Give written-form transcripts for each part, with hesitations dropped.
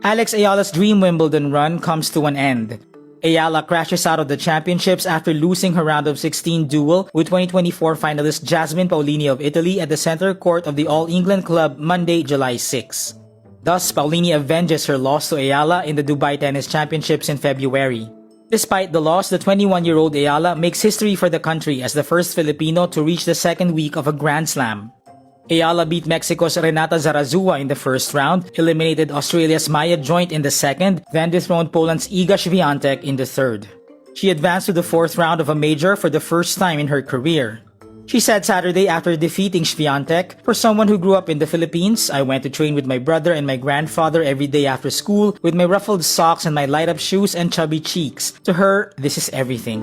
Alex Eala's dream Wimbledon run comes to an end. Eala crashes out of the championships after losing her round of 16 duel with 2024 finalist Jasmine Paolini of Italy at the center court of the All England Club Monday, July 6. Thus, Paolini avenges her loss to Eala in the Dubai Tennis Championships in February. Despite the loss, the 21-year-old Eala makes history for the country as the first Filipino to reach the second week of a Grand Slam. Eala beat Mexico's Renata Zarazua in the first round, eliminated Australia's Maya Joint in the second, then dethroned Poland's Iga Swiatek in the third. She advanced to the fourth round of a major for the first time in her career. She said Saturday after defeating Swiatek, "For someone who grew up in the Philippines, I went to train with my brother and my grandfather every day after school with my ruffled socks and my light-up shoes and chubby cheeks. To her, this is everything."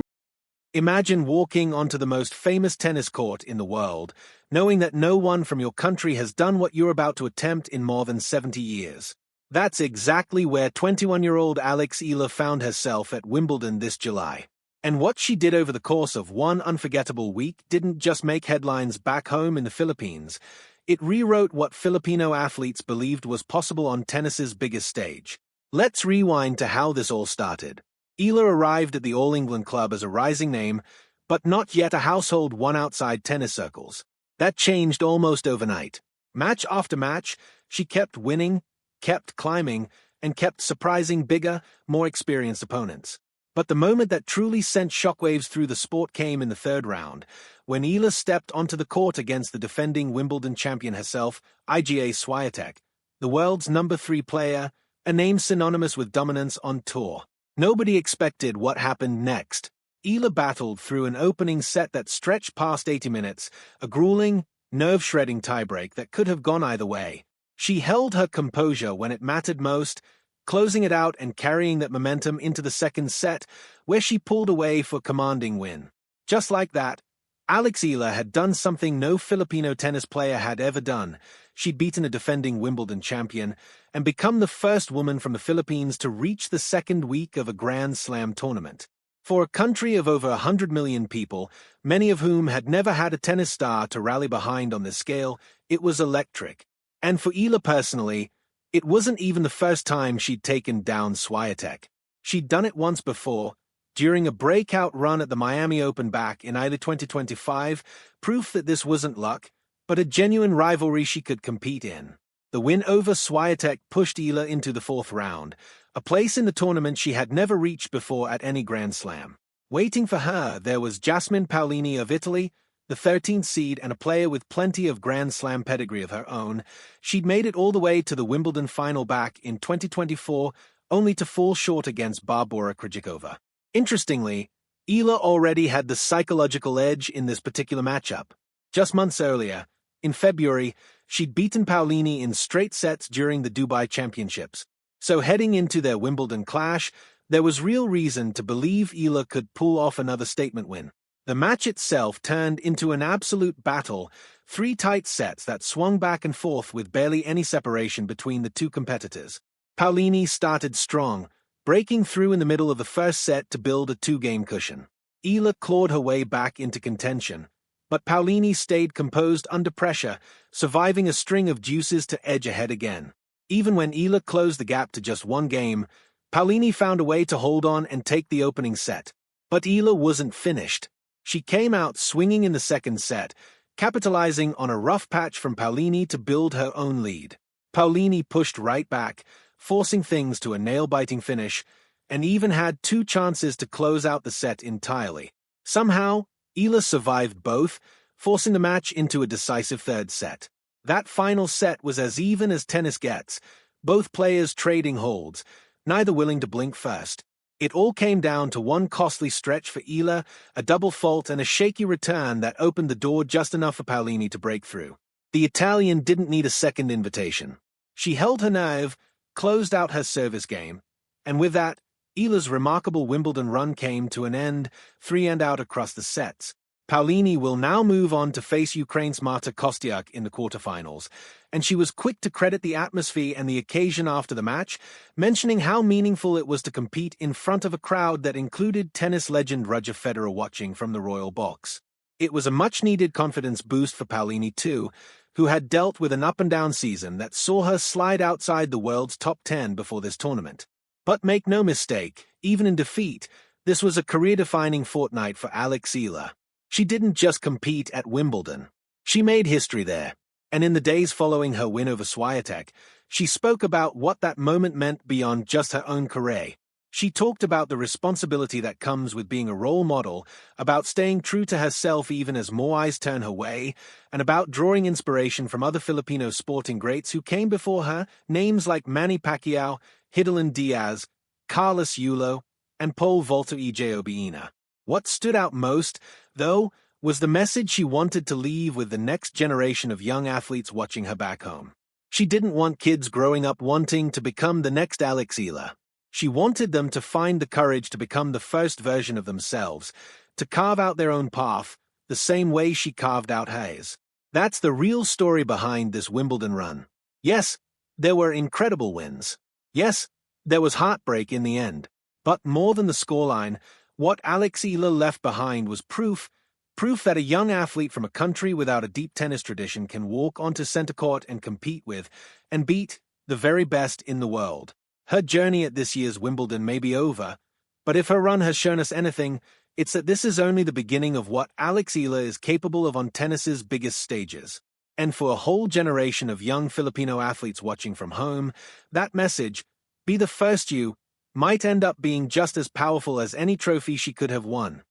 Imagine walking onto the most famous tennis court in the world, knowing that no one from your country has done what you're about to attempt in more than 70 years. That's exactly where 21-year-old Alex Eala found herself at Wimbledon this July. And what she did over the course of one unforgettable week didn't just make headlines back home in the Philippines. It rewrote what Filipino athletes believed was possible on tennis's biggest stage. Let's rewind to how this all started. Eala arrived at the All England Club as a rising name, but not yet a household one outside tennis circles. That changed almost overnight. Match after match, she kept winning, kept climbing, and kept surprising bigger, more experienced opponents. But the moment that truly sent shockwaves through the sport came in the third round, when Eala stepped onto the court against the defending Wimbledon champion herself, Iga Swiatek, the world's number 3 player, a name synonymous with dominance on tour. Nobody expected what happened next. Eala battled through an opening set that stretched past 80 minutes, a grueling, nerve-shredding tiebreak that could have gone either way. She held her composure when it mattered most, closing it out and carrying that momentum into the second set, where she pulled away for a commanding win. Just like that, Alex Eala had done something no Filipino tennis player had ever done. She'd beaten a defending Wimbledon champion and become the first woman from the Philippines to reach the second week of a Grand Slam tournament. For a country of over 100 million people, many of whom had never had a tennis star to rally behind on this scale, it was electric. And for Eala personally, it wasn't even the first time she'd taken down Swiatek. She'd done it once before, during a breakout run at the Miami Open back in early 2025, proof that this wasn't luck, but a genuine rivalry she could compete in. The win over Swiatek pushed Eala into the fourth round, a place in the tournament she had never reached before at any Grand Slam. Waiting for her, there was Jasmine Paolini of Italy, the 13th seed and a player with plenty of Grand Slam pedigree of her own. She'd made it all the way to the Wimbledon final back in 2024, only to fall short against Barbora Krejcikova. Interestingly, Eala already had the psychological edge in this particular matchup. Just months earlier, in February, she'd beaten Paolini in straight sets during the Dubai Championships. So heading into their Wimbledon clash, there was real reason to believe Eala could pull off another statement win. The match itself turned into an absolute battle, 3 tight sets that swung back and forth with barely any separation between the two competitors. Paolini started strong, breaking through in the middle of the first set to build a 2-game cushion. Eala clawed her way back into contention, but Paolini stayed composed under pressure, surviving a string of deuces to edge ahead again. Even when Eala closed the gap to just 1 game, Paolini found a way to hold on and take the opening set. But Eala wasn't finished. She came out swinging in the second set, capitalizing on a rough patch from Paolini to build her own lead. Paolini pushed right back, forcing things to a nail-biting finish, and even had 2 chances to close out the set entirely. Somehow, Eala survived both, forcing the match into a decisive third set. That final set was as even as tennis gets, both players trading holds, neither willing to blink first. It all came down to one costly stretch for Eala, a double fault and a shaky return that opened the door just enough for Paolini to break through. The Italian didn't need a second invitation. She held her nerve, closed out her service game, and with that, Eala's remarkable Wimbledon run came to an end, 3-out across the sets. Paolini will now move on to face Ukraine's Marta Kostyuk in the quarterfinals, and she was quick to credit the atmosphere and the occasion after the match, mentioning how meaningful it was to compete in front of a crowd that included tennis legend Roger Federer watching from the royal box. It was a much-needed confidence boost for Paolini too, who had dealt with an up-and-down season that saw her slide outside the world's top 10 before this tournament. But make no mistake, even in defeat, this was a career-defining fortnight for Alex Eala. She didn't just compete at Wimbledon. She made history there. And in the days following her win over Swiatek, she spoke about what that moment meant beyond just her own career. She talked about the responsibility that comes with being a role model, about staying true to herself even as more eyes turn her way, and about drawing inspiration from other Filipino sporting greats who came before her, names like Manny Pacquiao, Hidilyn Diaz, Carlos Yulo, and Pole Vaulter Iga Swiatek. What stood out most, though, was the message she wanted to leave with the next generation of young athletes watching her back home. She didn't want kids growing up wanting to become the next Alex Eala. She wanted them to find the courage to become the first version of themselves, to carve out their own path, the same way she carved out hers. That's the real story behind this Wimbledon run. Yes, there were incredible wins. Yes, there was heartbreak in the end. But more than the scoreline, what Alex Eala left behind was proof that a young athlete from a country without a deep tennis tradition can walk onto center court and compete with and beat the very best in the world. Her journey at this year's Wimbledon may be over, but if her run has shown us anything, it's that this is only the beginning of what Alex Eala is capable of on tennis's biggest stages. And for a whole generation of young Filipino athletes watching from home, that message, be the first you, might end up being just as powerful as any trophy she could have won.